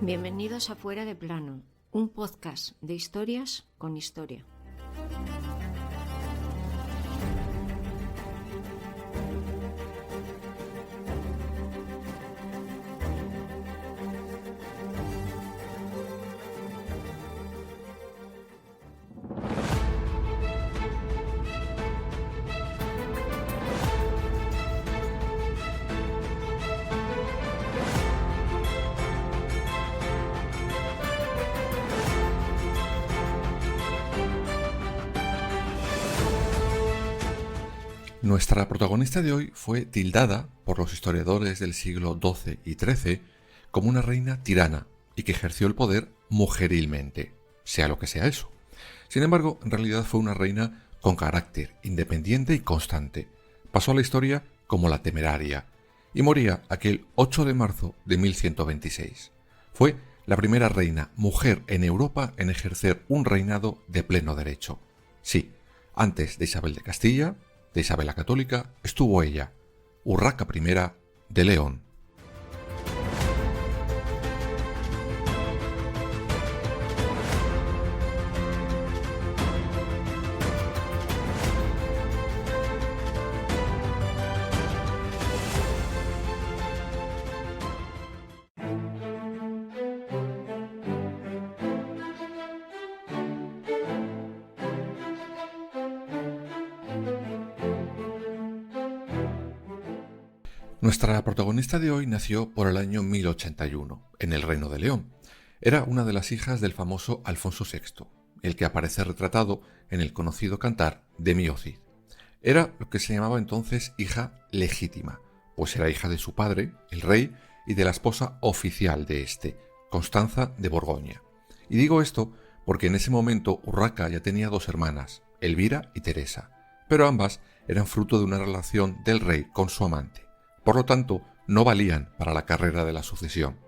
Bienvenidos a Fuera de Plano, un podcast de historias con historia. Nuestra protagonista de hoy fue tildada por los historiadores del siglo XII y XIII como una reina tirana y que ejerció el poder mujerilmente, sea lo que sea eso. Sin embargo, en realidad fue una reina con carácter, independiente y constante. Pasó a la historia como la Temeraria y moría aquel 8 de marzo de 1126. Fue la primera reina mujer en Europa en ejercer un reinado de pleno derecho. Sí, antes de Isabel de Castilla, de Isabel la Católica, estuvo ella, Urraca I de León. Nuestra protagonista de hoy nació por el año 1081, en el Reino de León. Era una de las hijas del famoso Alfonso VI, el que aparece retratado en el conocido cantar de Mio Cid. Era lo que se llamaba entonces hija legítima, pues era hija de su padre, el rey, y de la esposa oficial de este, Constanza de Borgoña. Y digo esto porque en ese momento Urraca ya tenía dos hermanas, Elvira y Teresa, pero ambas eran fruto de una relación del rey con su amante. Por lo tanto, no valían para la carrera de la sucesión.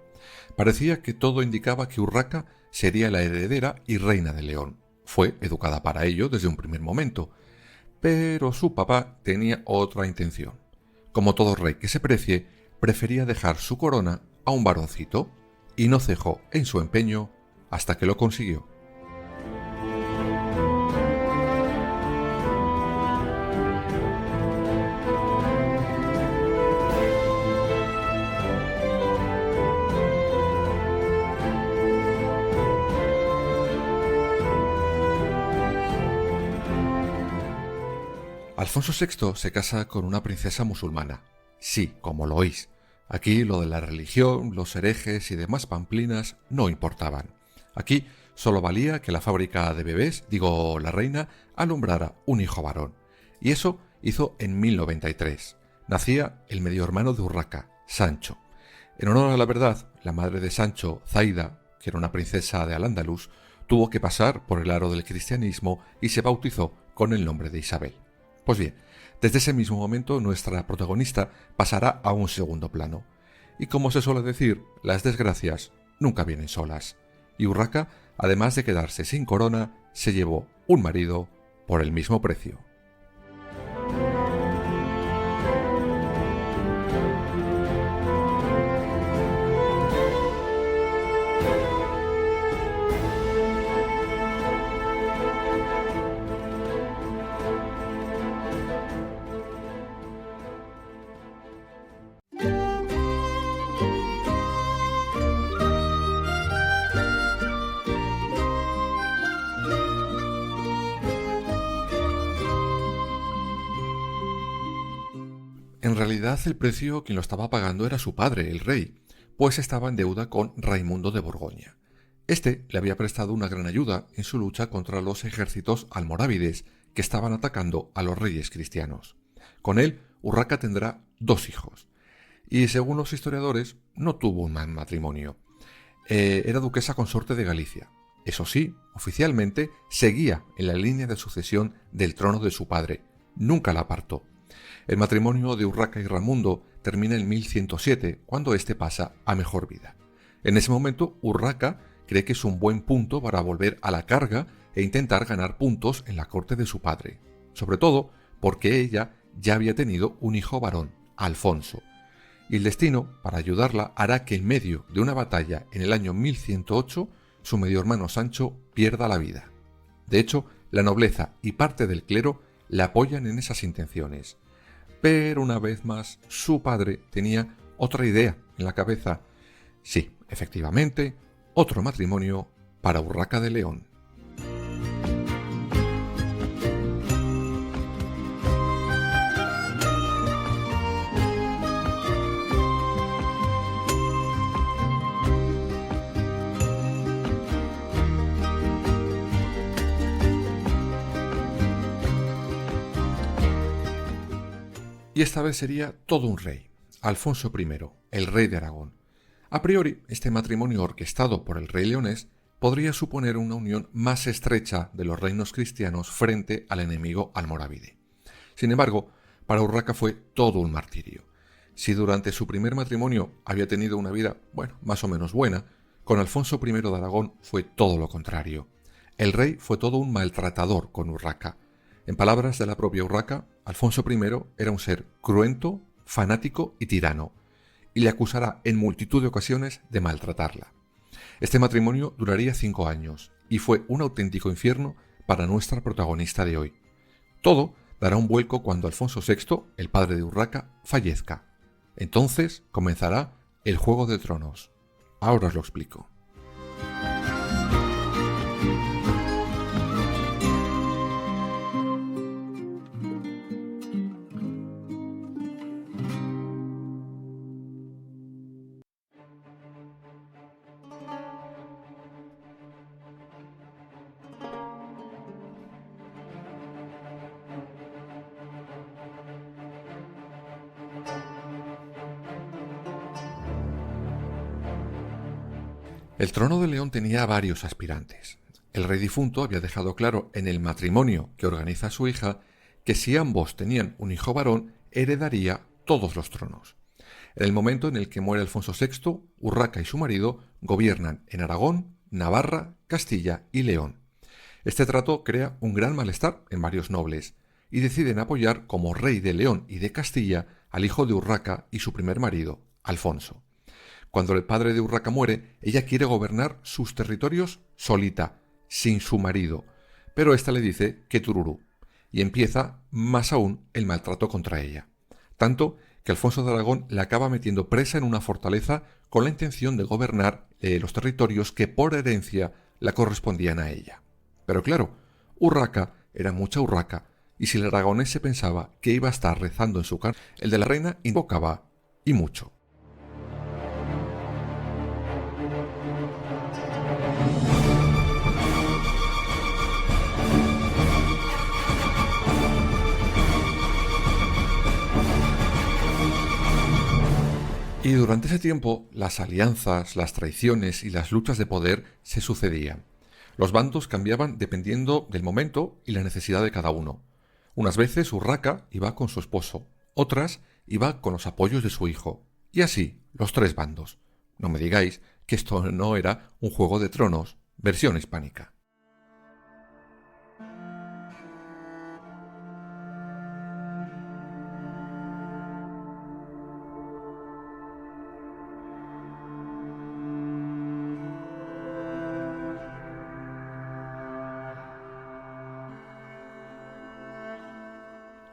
Parecía que todo indicaba que Urraca sería la heredera y reina de León. Fue educada para ello desde un primer momento, pero su papá tenía otra intención. Como todo rey que se precie, prefería dejar su corona a un varoncito, y no cejó en su empeño hasta que lo consiguió. Alfonso VI se casa con una princesa musulmana. Sí, como lo oís. Aquí lo de la religión, los herejes y demás pamplinas no importaban. Aquí solo valía que la fábrica de bebés, la reina, alumbrara un hijo varón. Y eso hizo en 1093. Nacía el medio hermano de Urraca, Sancho. En honor a la verdad, la madre de Sancho, Zaida, que era una princesa de Al-Ándalus, tuvo que pasar por el aro del cristianismo y se bautizó con el nombre de Isabel. Pues bien, desde ese mismo momento nuestra protagonista pasará a un segundo plano. Y como se suele decir, las desgracias nunca vienen solas. Y Urraca, además de quedarse sin corona, se llevó un marido por el mismo precio. En realidad el precio quien lo estaba pagando era su padre, el rey, pues estaba en deuda con Raimundo de Borgoña. Este le había prestado una gran ayuda en su lucha contra los ejércitos almorávides que estaban atacando a los reyes cristianos. Con él, Urraca tendrá dos hijos, y según los historiadores, no tuvo un mal matrimonio. Era duquesa consorte de Galicia. Eso sí, oficialmente seguía en la línea de sucesión del trono de su padre, nunca la apartó. El matrimonio de Urraca y Raimundo termina en 1107, cuando éste pasa a mejor vida. En ese momento, Urraca cree que es un buen punto para volver a la carga e intentar ganar puntos en la corte de su padre, sobre todo porque ella ya había tenido un hijo varón, Alfonso, y el destino, para ayudarla, hará que en medio de una batalla en el año 1108 su medio hermano Sancho pierda la vida. De hecho, la nobleza y parte del clero la apoyan en esas intenciones. Pero una vez más, su padre tenía otra idea en la cabeza. Sí, efectivamente, otro matrimonio para Urraca de León. Y esta vez sería todo un rey, Alfonso I, el rey de Aragón. A priori, este matrimonio orquestado por el rey leonés podría suponer una unión más estrecha de los reinos cristianos frente al enemigo almorávide. Sin embargo, para Urraca fue todo un martirio. Si durante su primer matrimonio había tenido una vida, más o menos buena, con Alfonso I de Aragón fue todo lo contrario. El rey fue todo un maltratador con Urraca. En palabras de la propia Urraca, Alfonso I era un ser cruento, fanático y tirano, y le acusará en multitud de ocasiones de maltratarla. Este matrimonio duraría 5 años, y fue un auténtico infierno para nuestra protagonista de hoy. Todo dará un vuelco cuando Alfonso VI, el padre de Urraca, fallezca. Entonces comenzará el Juego de Tronos. Ahora os lo explico. El trono de León tenía varios aspirantes. El rey difunto había dejado claro en el matrimonio que organiza su hija que si ambos tenían un hijo varón, heredaría todos los tronos. En el momento en el que muere Alfonso VI, Urraca y su marido gobiernan en Aragón, Navarra, Castilla y León. Este trato crea un gran malestar en varios nobles y deciden apoyar como rey de León y de Castilla al hijo de Urraca y su primer marido, Alfonso. Cuando el padre de Urraca muere, ella quiere gobernar sus territorios solita, sin su marido, pero ésta le dice que tururú, y empieza más aún el maltrato contra ella. Tanto que Alfonso de Aragón la acaba metiendo presa en una fortaleza con la intención de gobernar los territorios que por herencia la correspondían a ella. Pero claro, Urraca era mucha Urraca, y si el aragonés se pensaba que iba a estar rezando en su casa, el de la reina invocaba, y mucho. Y durante ese tiempo, las alianzas, las traiciones y las luchas de poder se sucedían. Los bandos cambiaban dependiendo del momento y la necesidad de cada uno. Unas veces Urraca iba con su esposo, otras iba con los apoyos de su hijo, y así los 3 bandos. No me digáis que esto no era un Juego de Tronos, versión hispánica.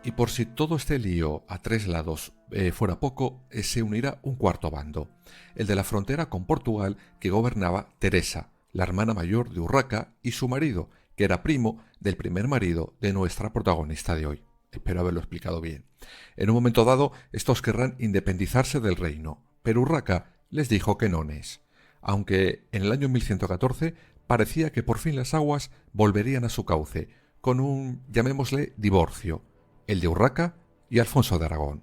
Y por si todo este lío a 3 lados fuera poco, se unirá un cuarto bando, el de la frontera con Portugal, que gobernaba Teresa, la hermana mayor de Urraca, y su marido, que era primo del primer marido de nuestra protagonista de hoy. Espero haberlo explicado bien. En un momento dado, estos querrán independizarse del reino, pero Urraca les dijo que no es, aunque en el año 1114 parecía que por fin las aguas volverían a su cauce, con un, llamémosle, divorcio, el de Urraca y Alfonso de Aragón.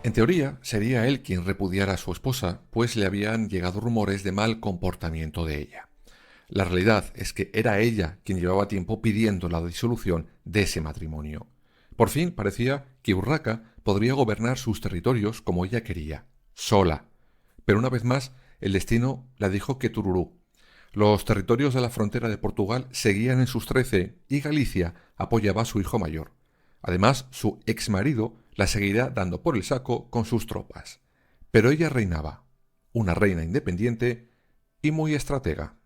En teoría, sería él quien repudiara a su esposa, pues le habían llegado rumores de mal comportamiento de ella. La realidad es que era ella quien llevaba tiempo pidiendo la disolución de ese matrimonio. Por fin parecía que Urraca podría gobernar sus territorios como ella quería, sola. Pero una vez más, el destino la dijo que tururú. Los territorios de la frontera de Portugal seguían en sus 13 y Galicia apoyaba a su hijo mayor. Además, su exmarido la seguirá dando por el saco con sus tropas. Pero ella reinaba, una reina independiente y muy estratega.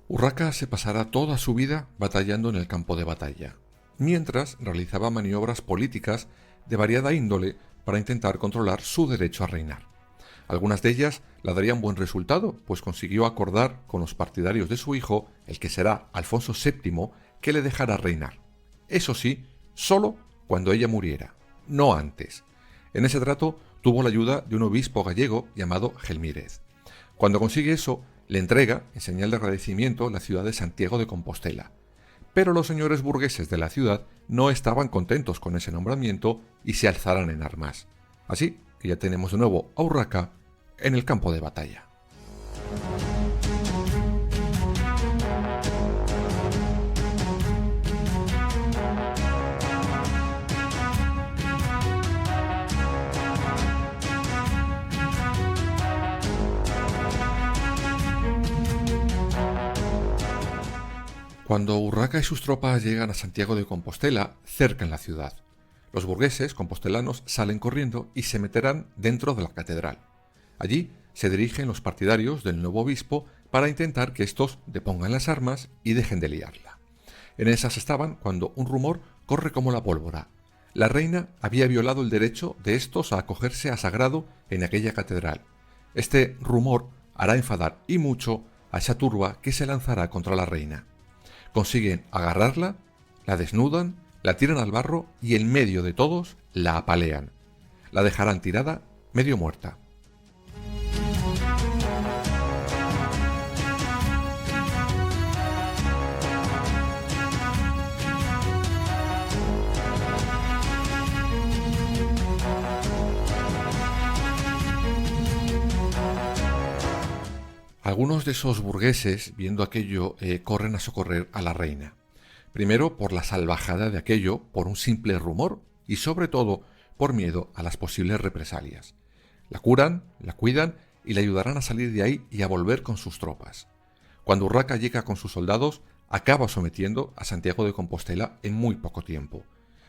Urraca se pasará toda su vida batallando en el campo de batalla, mientras realizaba maniobras políticas de variada índole para intentar controlar su derecho a reinar. Algunas de ellas la darían buen resultado, pues consiguió acordar con los partidarios de su hijo, el que será Alfonso VII, que le dejara reinar. Eso sí, solo cuando ella muriera, no antes. En ese trato tuvo la ayuda de un obispo gallego llamado Gelmírez. Cuando consigue eso, le entrega, en señal de agradecimiento, la ciudad de Santiago de Compostela. Pero los señores burgueses de la ciudad no estaban contentos con ese nombramiento y se alzarán en armas. Así que ya tenemos de nuevo a Urraca en el campo de batalla. Cuando Urraca y sus tropas llegan a Santiago de Compostela, cercan la ciudad. Los burgueses compostelanos salen corriendo y se meterán dentro de la catedral. Allí se dirigen los partidarios del nuevo obispo para intentar que estos depongan las armas y dejen de liarla. En esas estaban cuando un rumor corre como la pólvora. La reina había violado el derecho de estos a acogerse a sagrado en aquella catedral. Este rumor hará enfadar y mucho a esa turba que se lanzará contra la reina. Consiguen agarrarla, la desnudan, la tiran al barro y en medio de todos la apalean. La dejarán tirada, medio muerta. Algunos de esos burgueses, viendo aquello, corren a socorrer a la reina. Primero por la salvajada de aquello, por un simple rumor y sobre todo por miedo a las posibles represalias. La curan, la cuidan y le ayudarán a salir de ahí y a volver con sus tropas. Cuando Urraca llega con sus soldados, acaba sometiendo a Santiago de Compostela en muy poco tiempo.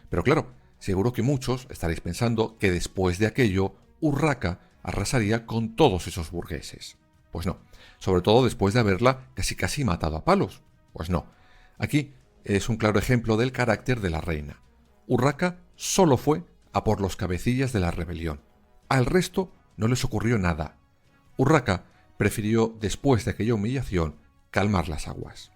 Pero claro, seguro que muchos estaréis pensando que después de aquello, Urraca arrasaría con todos esos burgueses. Pues no, sobre todo después de haberla casi matado a palos. Pues no, aquí es un claro ejemplo del carácter de la reina. Urraca solo fue a por los cabecillas de la rebelión. Al resto no les ocurrió nada. Urraca prefirió, después de aquella humillación, calmar las aguas.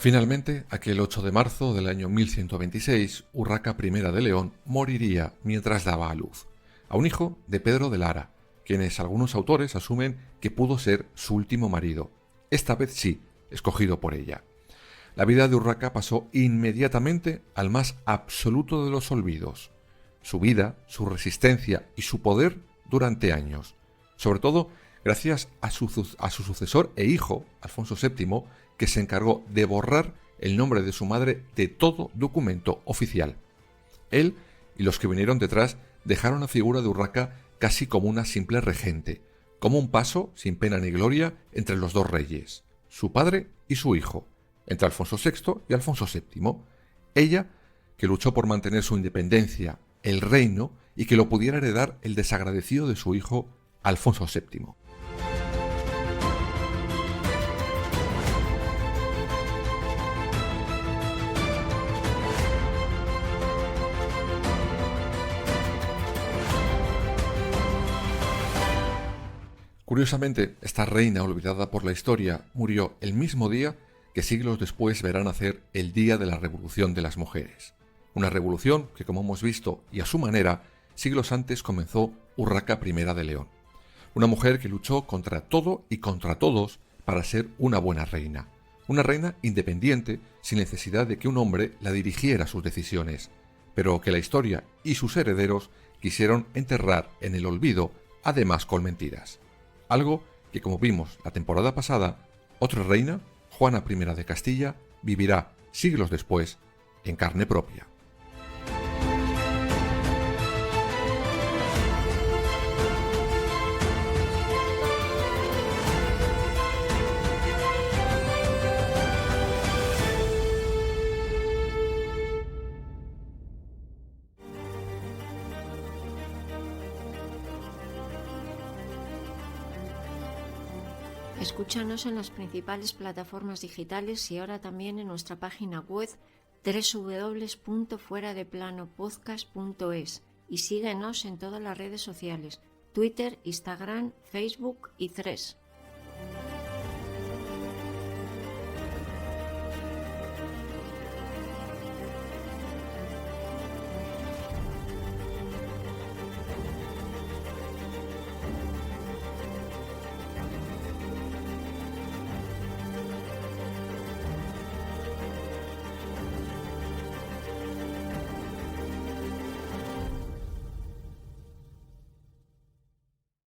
Finalmente, aquel 8 de marzo del año 1126, Urraca I de León moriría mientras daba a luz a un hijo de Pedro de Lara, quienes algunos autores asumen que pudo ser su último marido, esta vez sí, escogido por ella. La vida de Urraca pasó inmediatamente al más absoluto de los olvidos. Su vida, su resistencia y su poder durante años, sobre todo gracias a su sucesor e hijo, Alfonso VII, que se encargó de borrar el nombre de su madre de todo documento oficial. Él y los que vinieron detrás dejaron la figura de Urraca casi como una simple regente, como un paso sin pena ni gloria entre los dos reyes, su padre y su hijo, entre Alfonso VI y Alfonso VII. Ella, que luchó por mantener su independencia, el reino, y que lo pudiera heredar el desagradecido de su hijo, Alfonso VII. Curiosamente, esta reina olvidada por la historia murió el mismo día que siglos después verá nacer el Día de la Revolución de las Mujeres. Una revolución que, como hemos visto, y a su manera, siglos antes comenzó Urraca I de León. Una mujer que luchó contra todo y contra todos para ser una buena reina. Una reina independiente, sin necesidad de que un hombre la dirigiera sus decisiones, pero que la historia y sus herederos quisieron enterrar en el olvido, además con mentiras. Algo que, como vimos la temporada pasada, otra reina, Juana I de Castilla, vivirá siglos después en carne propia. Escúchanos en las principales plataformas digitales y ahora también en nuestra página web www.fueradeplanopodcast.es y síguenos en todas las redes sociales, Twitter, Instagram, Facebook y Threads.